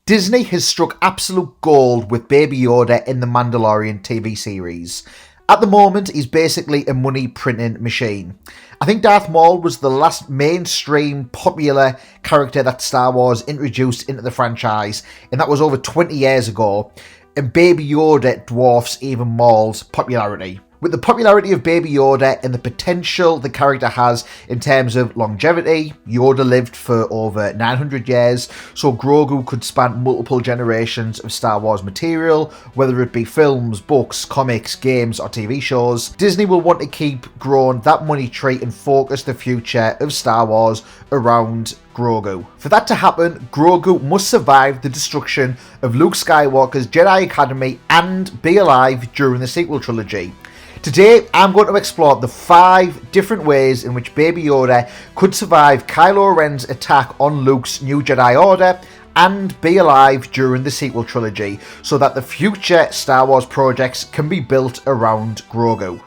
Disney has struck absolute gold with Baby Yoda in the Mandalorian TV series. At the moment, he's basically a money printing machine. I think Darth Maul was the last mainstream popular character that Star Wars introduced into the franchise, and that was over 20 years ago, and Baby Yoda dwarfs even Maul's popularity. With the popularity of Baby Yoda and the potential the character has in terms of longevity, Yoda lived for over 900 years, so Grogu could span multiple generations of Star Wars material, whether it be films, books, comics, games or TV shows. Disney will want to keep growing that money tree and focus the future of Star Wars around Grogu. For that to happen, Grogu must survive the destruction of Luke Skywalker's Jedi Academy and be alive during the sequel trilogy. Today, I'm going to explore the 5 different ways in which Baby Yoda could survive Kylo Ren's attack on Luke's new Jedi Order and be alive during the sequel trilogy, so that the future Star Wars projects can be built around Grogu.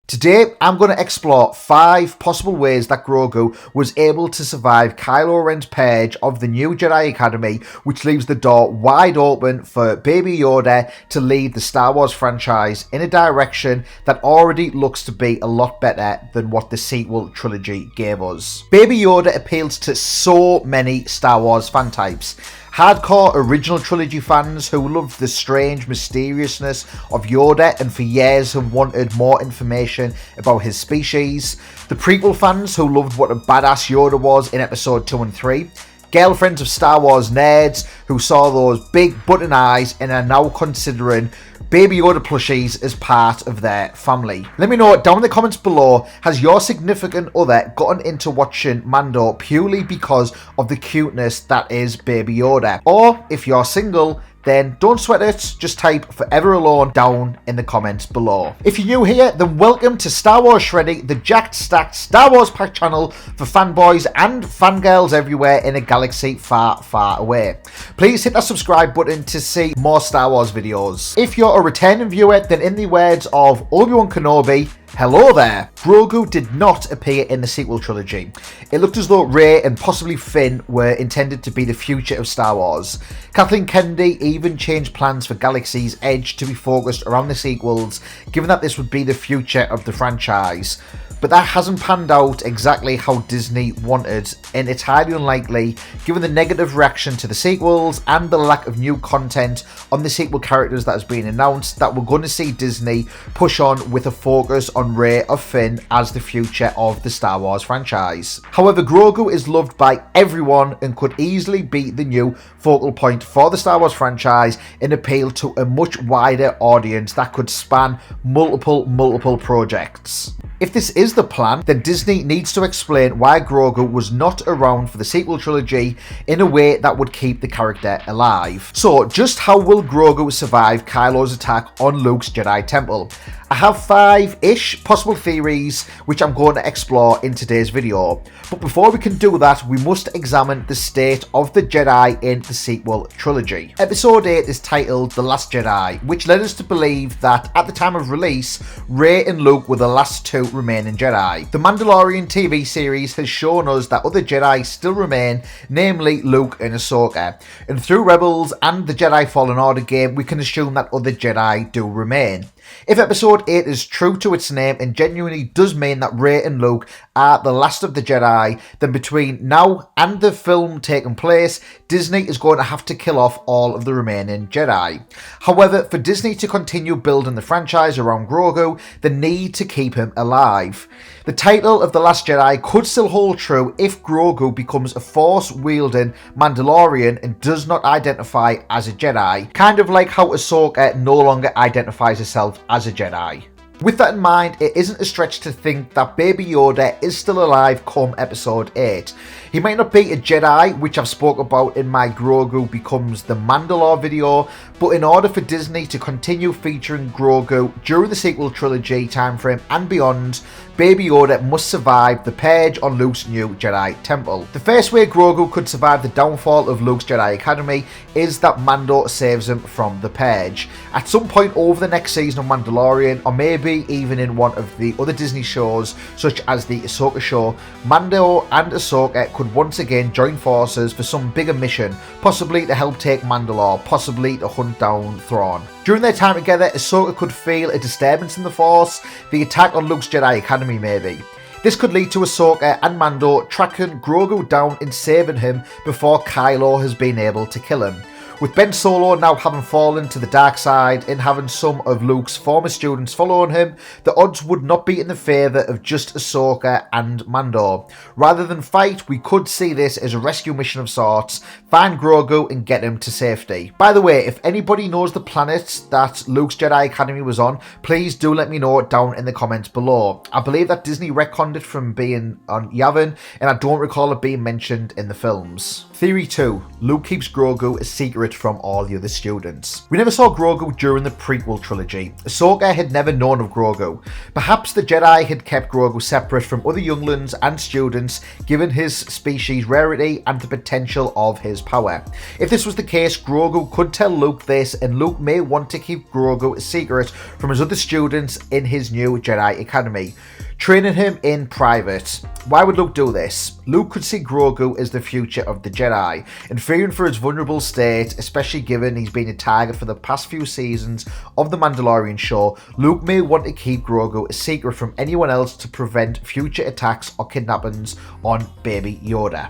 Today, I'm going to explore 5 possible ways that Grogu was able to survive Kylo Ren's purge of the new Jedi Academy, which leaves the door wide open for Baby Yoda to lead the Star Wars franchise in a direction that already looks to be a lot better than what the sequel trilogy gave us. Baby Yoda appeals to so many Star Wars fan types. Hardcore original trilogy fans who love the strange mysteriousness of Yoda and for years have wanted more information about his species. The prequel fans who loved what a badass Yoda was in episode 2 and 3. Girlfriends of Star Wars nerds who saw those big button eyes and are now considering Baby Yoda plushies as part of their family. Let me know down in the comments below, has your significant other gotten into watching Mando purely because of the cuteness that is Baby Yoda? Or if you're single, then don't sweat it, just type Forever Alone down in the comments below. If you're new here, then welcome to Star Wars Shreddy, the jacked stacked Star Wars pack channel for fanboys and fangirls everywhere in a galaxy far, far away. Please hit that subscribe button to see more Star Wars videos. If you're a returning viewer, then in the words of Obi-Wan Kenobi, hello there. Grogu did not appear in the sequel trilogy. It looked as though Rey and possibly Finn were intended to be the future of Star Wars. Kathleen Kennedy even changed plans for Galaxy's Edge to be focused around the sequels, given that this would be the future of the franchise. But that hasn't panned out exactly how Disney wanted, and it's highly unlikely, given the negative reaction to the sequels and the lack of new content on the sequel characters that has been announced, that we're going to see Disney push on with a focus on Rey or Finn as the future of the Star Wars franchise. However, Grogu is loved by everyone and could easily be the new focal point for the Star Wars franchise and appeal to a much wider audience that could span multiple projects. If this is the plan, then Disney needs to explain why Grogu was not around for the sequel trilogy in a way that would keep the character alive. So, just how will Grogu survive Kylo's attack on Luke's Jedi Temple? I have 5-ish possible theories which I'm going to explore in today's video. But before we can do that, we must examine the state of the Jedi in the sequel trilogy. Episode 8 is titled The Last Jedi, which led us to believe that at the time of release, Rey and Luke were the last 2 remaining Jedi. The Mandalorian TV series has shown us that other Jedi still remain, namely Luke and Ashoka. And through Rebels and the Jedi Fallen Order game, we can assume that other Jedi do remain. If episode 8 is true to its name and genuinely does mean that Rey and Luke are the last of the Jedi, then between now and the film taking place, Disney is going to have to kill off all of the remaining Jedi. However, for Disney to continue building the franchise around Grogu, they need to keep him alive. The title of The Last Jedi could still hold true if Grogu becomes a Force-wielding Mandalorian and does not identify as a Jedi, kind of like how Ahsoka no longer identifies herself as a Jedi. With that in mind, it isn't a stretch to think that Baby Yoda is still alive come episode 8. He might not be a Jedi, which I've spoke about in my Grogu Becomes the Mandalore video, but in order for Disney to continue featuring Grogu during the sequel trilogy timeframe and beyond, Baby Yoda must survive the purge on Luke's new Jedi Temple. The first way Grogu could survive the downfall of Luke's Jedi Academy is that Mando saves him from the purge. At some point over the next season of Mandalorian, or maybe maybe even in one of the other Disney shows, such as the Ahsoka show, Mando and Ahsoka could once again join forces for some bigger mission, possibly to help take Mandalore, possibly to hunt down Thrawn. During their time together, Ahsoka could feel a disturbance in the Force, the attack on Luke's Jedi Academy maybe. This could lead to Ahsoka and Mando tracking Grogu down and saving him before Kylo has been able to kill him. With Ben Solo now having fallen to the dark side and having some of Luke's former students following him, the odds would not be in the favour of just Ahsoka and Mando. Rather than fight, we could see this as a rescue mission of sorts, find Grogu and get him to safety. By the way, if anybody knows the planet that Luke's Jedi Academy was on, please do let me know down in the comments below. I believe that Disney retconned it from being on Yavin, and I don't recall it being mentioned in the films. Theory 2. Luke keeps Grogu a secret from all the other students. We never saw Grogu during the prequel trilogy. Ahsoka had never known of Grogu. Perhaps the Jedi had kept Grogu separate from other younglings and students, given his species' rarity and the potential of his power. If this was the case, Grogu could tell Luke this, and Luke may want to keep Grogu a secret from his other students in his new Jedi Academy, training him in private. Why would Luke do this? Luke could see Grogu as the future of the Jedi, and fearing for his vulnerable state, especially given he's been a target for the past few seasons of the Mandalorian show, Luke may want to keep Grogu a secret from anyone else to prevent future attacks or kidnappings on Baby Yoda.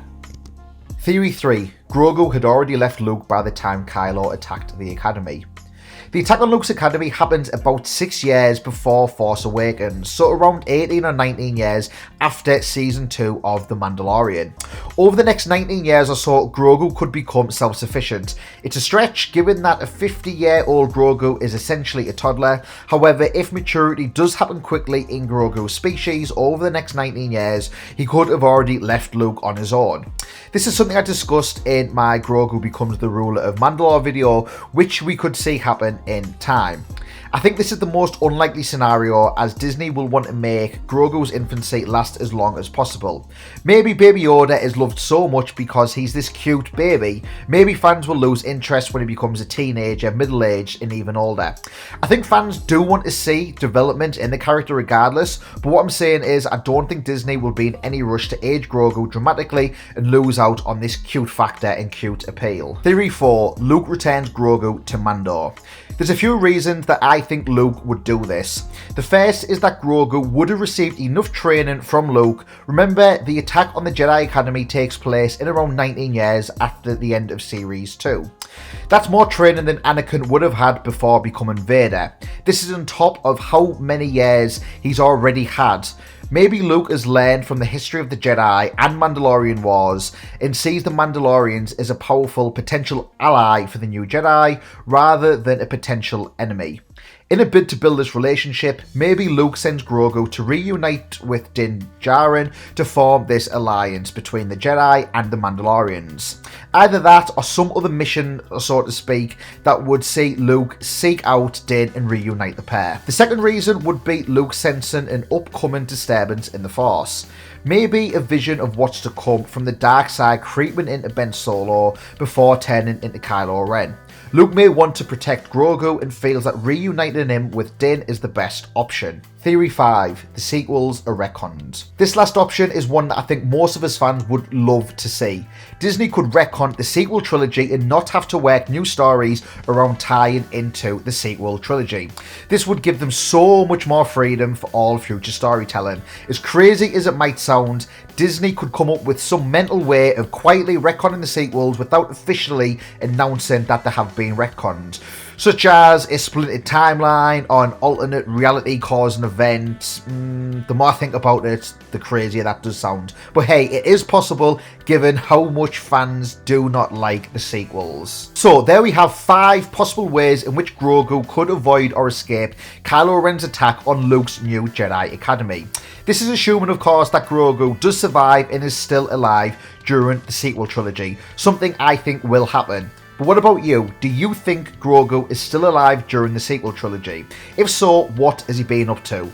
Theory 3. Grogu had already left Luke by the time Kylo attacked the Academy. The attack on Luke's Academy happened about 6 years before Force Awakens, so around 18 or 19 years after Season 2 of The Mandalorian. Over the next 19 years or so, Grogu could become self-sufficient. It's a stretch given that a 50-year-old Grogu is essentially a toddler. However, if maturity does happen quickly in Grogu's species over the next 19 years, he could have already left Luke on his own. This is something I discussed in my Grogu Becomes the Ruler of Mandalore video, which we could see happen in time. I think this is the most unlikely scenario, as Disney will want to make Grogu's infancy last as long as possible. Maybe Baby Yoda is loved so much because he's this cute baby, maybe fans will lose interest when he becomes a teenager, middle-aged and even older. I think fans do want to see development in the character regardless, but what I'm saying is I don't think Disney will be in any rush to age Grogu dramatically and lose out on this cute factor and cute appeal. Theory 4. Luke returns Grogu to Mando. There's a few reasons that I think Luke would do this. The first is that Grogu would have received enough training from Luke. Remember, the attack on the Jedi Academy takes place in around 19 years after the end of Series 2. That's more training than Anakin would have had before becoming Vader. This is on top of how many years he's already had. Maybe Luke has learned from the history of the Jedi and Mandalorian wars and sees the Mandalorians as a powerful potential ally for the new Jedi rather than a potential enemy. In a bid to build this relationship, maybe Luke sends Grogu to reunite with Din Djarin to form this alliance between the Jedi and the Mandalorians. Either that or some other mission, so to speak, that would see Luke seek out Din and reunite the pair. The second reason would be Luke sensing an upcoming disturbance in the Force. Maybe a vision of what's to come from the dark side creeping into Ben Solo before turning into Kylo Ren. Luke may want to protect Grogu and feels that reuniting him with Din is the best option. Theory 5. The sequels are retconned. This last option is one that I think most of us fans would love to see. Disney could retcon the sequel trilogy and not have to work new stories around tying into the sequel trilogy. This would give them so much more freedom for all future storytelling. As crazy as it might sound, Disney could come up with some mental way of quietly retconning the sequels without officially announcing that they have been retconned, such as a splinted timeline or an alternate reality causing event. The more I think about it, the crazier that does sound. But hey, it is possible given how much fans do not like the sequels. So there we have 5 possible ways in which Grogu could avoid or escape Kylo Ren's attack on Luke's new Jedi Academy. This is assuming, of course, that Grogu does survive and is still alive during the sequel trilogy, something I think will happen. But what about you? Do you think Grogu is still alive during the sequel trilogy? If so, what has he been up to?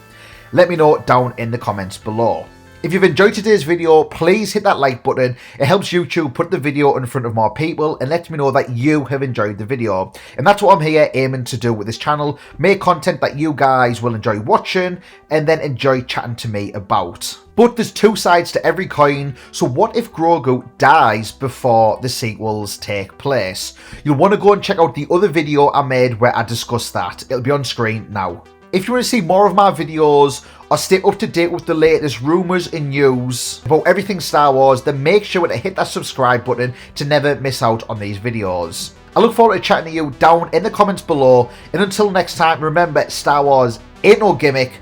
Let me know down in the comments below. If you've enjoyed today's video, please hit that like button. It helps YouTube put the video in front of more people and lets me know that you have enjoyed the video. And that's what I'm here aiming to do with this channel. Make content that you guys will enjoy watching and then enjoy chatting to me about. But there's two sides to every coin, so what if Grogu dies before the sequels take place? You'll want to go and check out the other video I made where I discuss that. It'll be on screen now. If you want to see more of my videos or stay up to date with the latest rumours and news about everything Star Wars, then make sure to hit that subscribe button to never miss out on these videos. I look forward to chatting to you down in the comments below, and until next time, remember, Star Wars ain't no gimmick,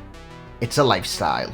it's a lifestyle.